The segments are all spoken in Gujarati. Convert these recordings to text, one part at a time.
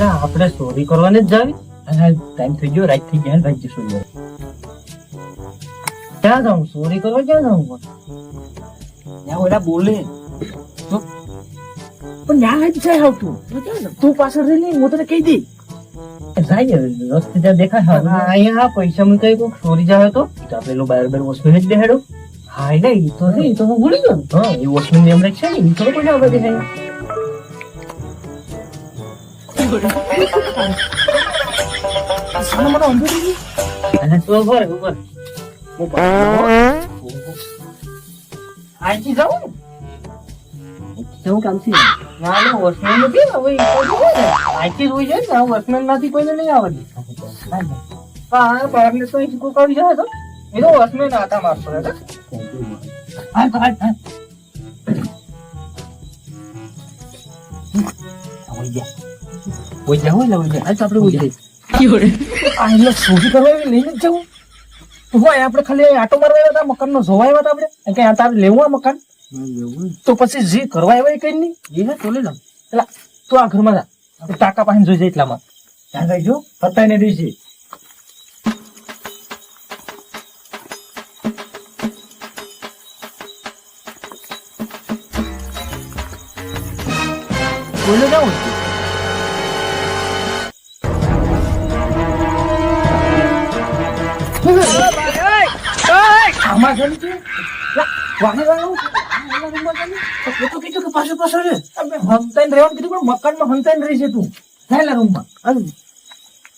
આપણે ચોરી કરવાની જ જાવી. ટાઈમ થઈ ગયો, રાત થઈ ગયા, ભાઈ જશું. ક્યાં જાઉં ચોરી કરવા? ક્યાં જાઉં? ત્યાં ઓલા બોલે પણ ના જ જાય આવતું તું પાછળ રહી લે હું તને કહી દઈ જાય રસ્તે જ્યાં દેખાય. અહીંયા પૈસા મૂકાય કોક ચોરી જાય તો પેલું બાર વોચમેન જ બેહાડો. હા ને એ તો છે, એ તો હું ભૂલી ગયો. હા એ વોચમેન એમ છે ને, એ થોડો પૈસા બધે થાય. મને અંધો થઈ ગઈ અને તો ઉપર આજથી જાઉં શું કામ છે? ના વોચમેન નથી ને, હવે આજથી રોઈ જાય ને. વોચમેન માંથી કોઈને નહીં આવડે. હા બહાર ને તો કોઈ કરી જાય તો એ તો વોચમેન હતા મારતો હતા. ચોરી કરવા લઈને જ જવું હોય. આપડે ખાલી આટો મારવા આવ્યા હતા, મકાન નો જોવા આવ્યા હતા આપડે કઈ તારે લેવું આ મકાન તો પછી જે કરવા આવ્યા એ કઈ નહીં એ તો લે લો. એટલે તું આ ઘરમાં જા ટાકા પાસે જોઈ જાય એટલામાં ત્યાં કઈ જો પત્તા ને દઈ છે. બોલે જાઉં આમાં જવું છે વાહે વાળું તો કીધું કે પાછળ પાછળ હંતાઈને રહેવાનું કીધું પણ મકાનમાં હંતાઈને રહી છે તું રહેલા રૂમમાં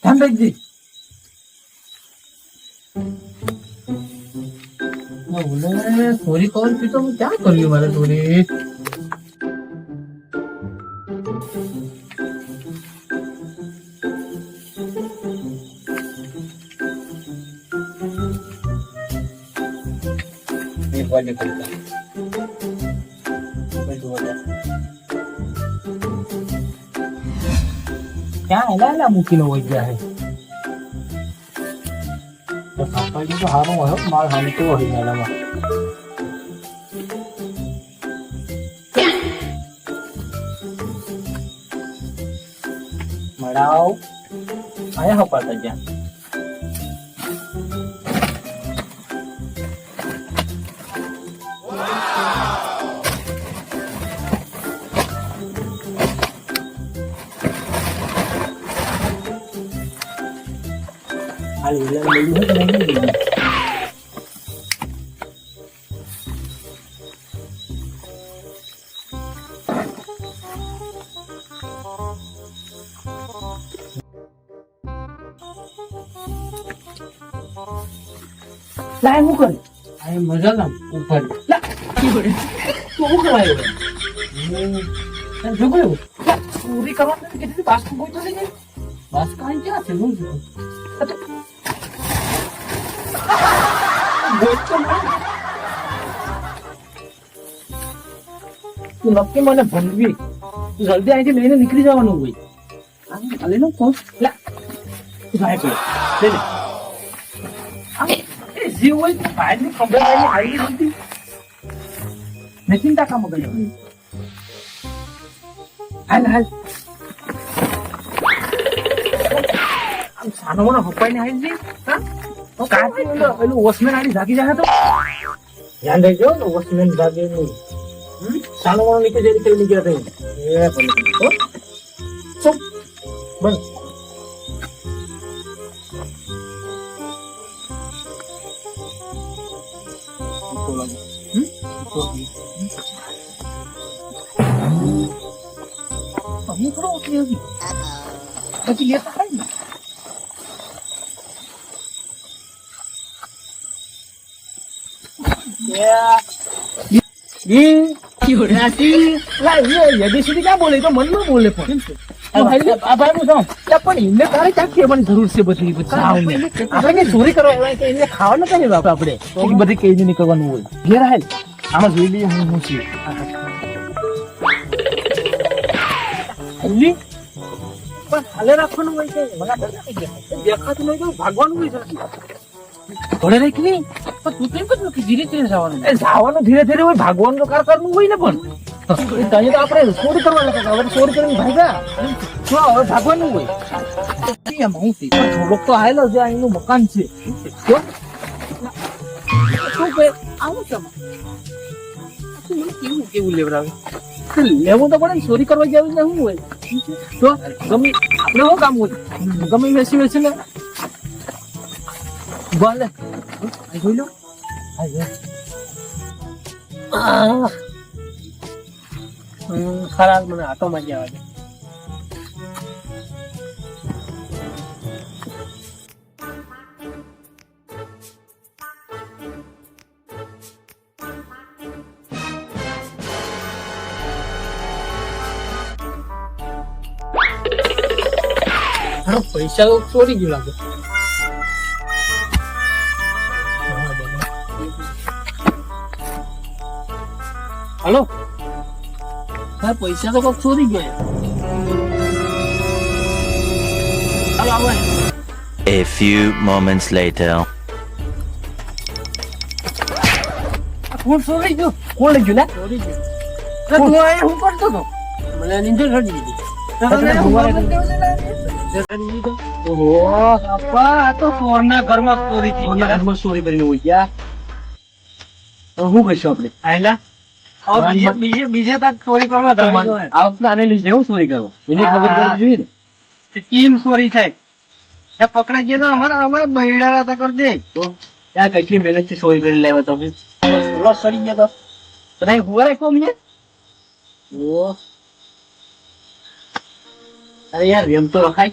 ધ્યાન રાખજે. ચોરી કવર પીતો હું ક્યાં કર્યું મારે ચોરી? ક્યાં હેલા મૂકીને હોય ગયા તો સારું હોય મારે હાલ તો હોય મેળામાં. મળાવ આયા હપાતા જ્યાં લાય મૂકલ મજા ના ઉપર તું શું કરાયો જોગડ્યો ચોરી કરવા કેટલી પાસ કોઈ તો નહીં બસ કાંઈ ક્યાં છે? હું તું નક્કી મને ભંડવી તું જલ્દી અહીંથી લઈને નીકળી જવાનું હોય ચાલે ને ફોન તું ભાઈ પડે જે હોય ભાઈની ખબર આવી નથી નથી ટાકા મગજ હાલ હાલ આમ સાનો મને હપાઈને આવી જઈ હા કાચી પેલું વોચમેન આડી જાગી જાય તો ધ્યાન રાખજો ને વોચમેન ભાગે નહીં. સાનો વાળો નીકળી જાય નીકળી ગયા થઈ એ ભલે ચૂપ બસ હું થોડો ઉતરી આવી પછી લેતા ખાઈ ને क्या बोले तो मन में बोले પણ એમને તારે ક્યાં કહેવાની જરૂર છે બધી આપણે કઈ ચોરી કરવા આવ્યા કે એમને ખાવાનું કઈ બાપ આપણે બધી કઈ નીકળવાનું હોય ઘેર હાલ આમાં જોઈ લઈએ હું છું પણ હાલે રાખવાનું હોય કે મને દેખાતું નહીં ભાગવાનું હોય છે ઘોડે રાખી પણ તું કેમ કહ્યું કે ધીરે ધીરે જવાનું જવાનું ધીરે ધીરે હોય ભાગવાનું તો કાર કરવું હોય ને પણ તને તો આપણે ચોરી કરવા જતા હતા. હવે ચોરી કરીને ભાગ્યા જો હવે ભાગવાનું હોય એમ હું થી થોડોક તો આવેલો છે અહીંનું મકાન છે જો શું કે આવું છે કેવું કેવું લેવડાવે લેવું તો પડે ને ચોરી કરવા ગયા એટલે શું હોય તો ગમે આપણે શું કામ હોય ગમે વેચી વેચીને બોલે જોઈ લો ખરાબ મને આટો માં જવા દે. પૈસા તો ચોરી ગયું લાગે. હલો સર, પૈસા તો કોક ચોરી ગયો. હાલો આવો. A few moments later. કોણ ચોરી ગયો? કોણ લઈ ગયું? ચોરી ગયું. તું અહીંયા શું કરતો હતો? મને નીંદર ચડી ગઈ. ઓહો બાપા, આ તો ચોરના ઘરમાં ચોરી થઈ ગઈ. ઘરમાં ચોરી કરીને હોય ગયા. તો શું કરશું આપણે? આયલા બીજે તક ચોરી કરવા આ વખતે આને લીધે હું ચોરી કરું એની ખબર પડવી જોઈએ ને. કેમ ચોરી થાય? એ પકડાઈ ગયો તો અમારા બૈડા હતા કરી દે. તો ત્યાં કેટલી મહેનત થી ચોરી કરી લાવ્યા તમે. લોસ ચડી ગયા તો નહીં હુવા રાખો અમને. ઓ અરે યાર એમ તો રખાય.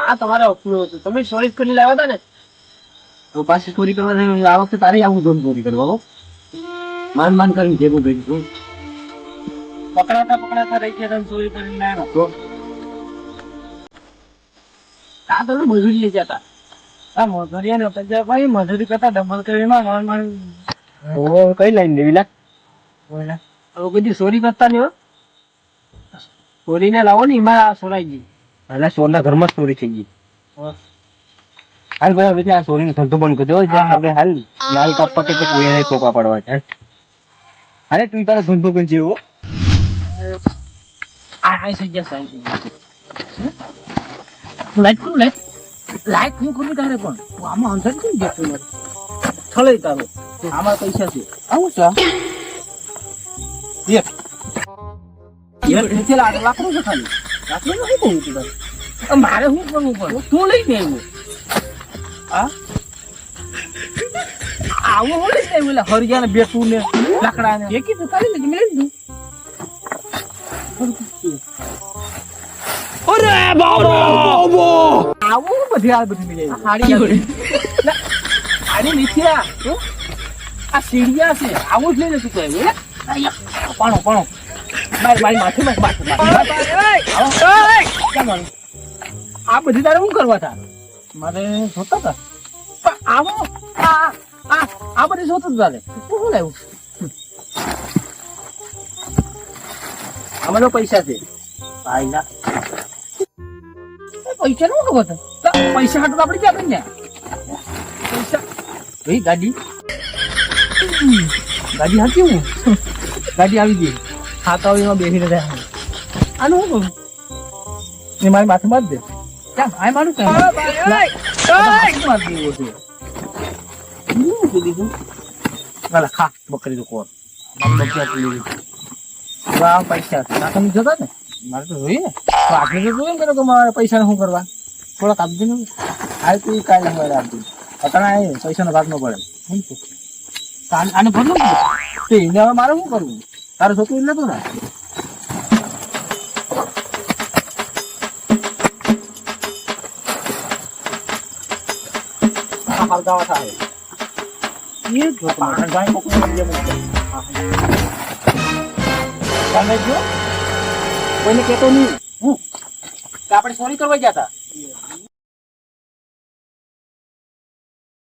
આ તમારા અપનું હતું, તમે ચોરી કરી લાવ્યા હતા ને તો પાછી ચોરી કરવા જાય. આ વખતે તારે આવું ધોન ચોરી કરવા હો. માન કરીને ભેગું ભેગું પકડાતા રહી ગયા તમે ચોરી કરીને લાવ્યા. તો આ તો મજૂરી લઈ જતા. આ મજૂરિયા ને ભાઈ મજૂરી કરતા ડબલ કરીને ઓ કઈ લાઈન લેવી લાગ. હવે બધી ચોરી કરતા નહીં હો. ચોરીને લાવો ને એમાં ચોરાઈ ગઈ. એટલે ચોરના ઘરમાં જ ચોરી થઈ ગઈ. હાલ ભાઈ હવે આ ચોરીનો ધંધો બંધ કરી દો. આપણે હાલ લાલ કાપવા કે કોઈ ટોપા પડવા છે. અરે તું તારા ધંધો કરી જેવો આ થઈ ગયા સાહેબ. લાઈટ હું કરું તારે પણ આમાં અંધર કેમ જતું નથી? થળે તારો આમાં પૈસા છે. આવું છે લાકડું છે ખાલી. લાકડું નથી કહું તું તારે. મારે શું કરવું પડે? તું લઈને આવ્યો. હા આવું હું લઈને આવ્યો. હરિયા ને બેસું ને લાકડા ને એ કીધું તારી લઈ મેં લીધું. આવું બધી આ બધી મિલે હાડી નીચે આ સીડિયા છે. આવું જ લઈને તું કહે પાણો મારી માથે આ બધી તારે શું કરવા હતા? મારે જોતા હતા પણ આવો આ બધી જોતું જ તારે શું લાવ્યું? આમાં પૈસા છે. પૈસા નું ખબર પૈસા હાટું આપડે ક્યાં ને પૈસા ભાઈ ગાડી હાથી હું ગાડી આવી ગઈ. ખાતા હોય એમાં બેસીને જાય. આનું શું કરું? એ મારી માથે મારી દે. ક્યાં ભાઈ મારું કીધું ખા બકરી કોર પૈસા તમે જતા ને મારે તો જોઈએ ને. તો આપણે તો જોઈએ ને કે મારે પૈસા શું કરવા? થોડાક આપજે ને. આ તું કાલે મારે આપજે. અત્યારે પૈસાનો ભાગ ન પડે. આને ભરલું તો એને હવે મારે શું કરવું? તારે છોકરું એટલે તું ને હલગાવા થાય એ જો પાણી ગાય કોકનું કોઈને કહેતો નહીં હું આપણે ચોરી કરવા ગયા હતા.